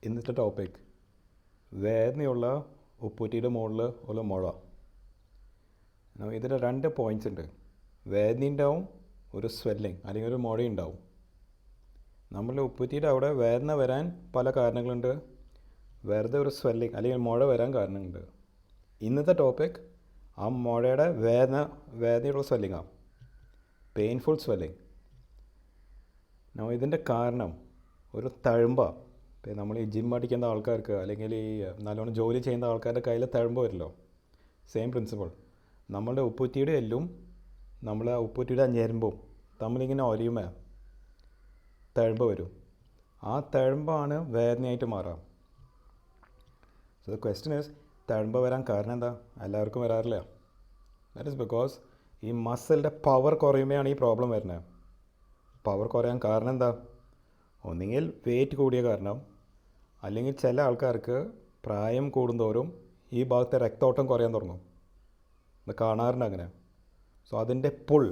ഇന്നത്തെ ടോപ്പിക് വേദനയുള്ള ഉപ്പൂറ്റിയുടെ മുകളിൽ ഉള്ള മുഴ. ഇതിന് 2 പോയിൻറ്റ്സ് ഉണ്ട്. വേദന ഉണ്ടാവും, ഒരു സ്വെല്ലിങ് അല്ലെങ്കിൽ ഒരു മുഴ ഉണ്ടാവും. നമ്മളുടെ ഉപ്പൂറ്റിയുടെ അവിടെ വേദന വരാൻ പല കാരണങ്ങളുണ്ട്, വെറുതെ ഒരു സ്വെല്ലിങ് അല്ലെങ്കിൽ മുഴ വരാൻ കാരണമുണ്ട്. ഇന്നത്തെ ടോപ്പിക് ആ മുഴയുടെ വേദനയുള്ള സ്വെല്ലിങ്ങാണ്, പെയിൻഫുൾ സ്വെല്ലിങ്. ഇതിൻ്റെ കാരണം ഒരു തഴമ്പ. ഇപ്പം നമ്മൾ ഈ ജിം അടിക്കുന്ന ആൾക്കാർക്ക് അല്ലെങ്കിൽ ഈ നല്ലോണം ജോലി ചെയ്യുന്ന ആൾക്കാരുടെ കയ്യിൽ തഴമ്പ് വരില്ലോ, സെയിം പ്രിൻസിപ്പിൾ. നമ്മളുടെ ഉപ്പൂറ്റിയുടെ എല്ലും നമ്മളെ ഉപ്പൂറ്റിയുടെ ഞരമ്പും തമ്മിലിങ്ങനെ ഒരയുമേ തഴമ്പ് വരും. ആ തഴമ്പാണ് വേദനയായിട്ട് മാറാം. സോ ദ ക്വസ്റ്റ്യൻ ഈസ്, തഴമ്പ് വരാൻ കാരണം എന്താ? എല്ലാവർക്കും വരാറില്ല. ദാറ്റ് ഈസ് ബിക്കോസ് ഈ മസിലിൻ്റെ പവർ കുറയുമ്പോഴാണ് ഈ പ്രോബ്ലം വരുന്നത്. പവർ കുറയാൻ കാരണം എന്താ? ഒന്നുകിൽ വെയിറ്റ് കൂടിയ കാരണം, അല്ലെങ്കിൽ ചില ആൾക്കാർക്ക് പ്രായം കൂടുന്തോറും ഈ ഭാഗത്തെ രക്തോട്ടം കുറയാൻ തുടങ്ങും. ഇത് കാണാറുണ്ട് അങ്ങനെ. സോ അതിൻ്റെ പുൾ,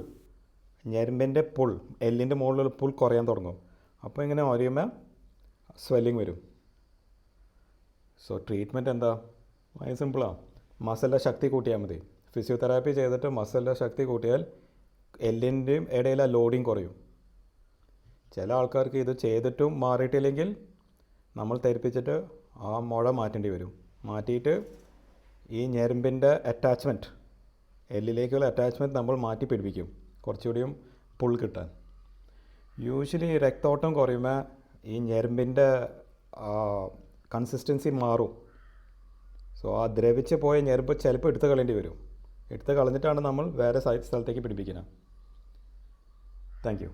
ഞരമ്പിൻ്റെ പുൾ, എല്ലിൻ്റെ മുകളിലുള്ള പുൾ കുറയാൻ തുടങ്ങും. അപ്പോൾ ഇങ്ങനെ ഒരയുമ്പോൾ സ്വെല്ലിങ് വരും. സോ ട്രീറ്റ്മെൻറ്റ് എന്താ? വളരെ സിമ്പിളാണ്. മസിലിൻ്റെ ശക്തി കൂട്ടിയാൽ മതി. ഫിസിയോതെറാപ്പി ചെയ്തിട്ട് മസിലിൻ്റെ ശക്തി കൂട്ടിയാൽ എല്ലിൻ്റെയും ഇടയിൽ ആ ലോഡിങ് കുറയും. ചില ആൾക്കാർക്ക് ഇത് ചെയ്തിട്ടും മാറിയിട്ടില്ലെങ്കിൽ നമ്മൾ ധരിപ്പിച്ചിട്ട് ആ മുഴ മാറ്റേണ്ടി വരും. മാറ്റിയിട്ട് ഈ ഞരമ്പിൻ്റെ അറ്റാച്ച്മെൻറ്റ്, എല്ലിലേക്കുള്ള അറ്റാച്ച്മെൻറ്റ് നമ്മൾ മാറ്റി പിടിപ്പിക്കും, കുറച്ചുകൂടിയും പുൾ കിട്ടാൻ. യൂഷ്വലി രക്തോട്ടം കുറയുമ്പോൾ ഈ ഞരമ്പിൻ്റെ കൺസിസ്റ്റൻസി മാറും. സോ ആ ദ്രവിച്ച് പോയ ഞരമ്പ് ചിലപ്പോൾ എടുത്ത് കളയേണ്ടി വരും. എടുത്ത് കളഞ്ഞിട്ടാണ് നമ്മൾ വേറെ സ്ഥലത്തേക്ക് പിടിപ്പിക്കുന്നത്. Thank you.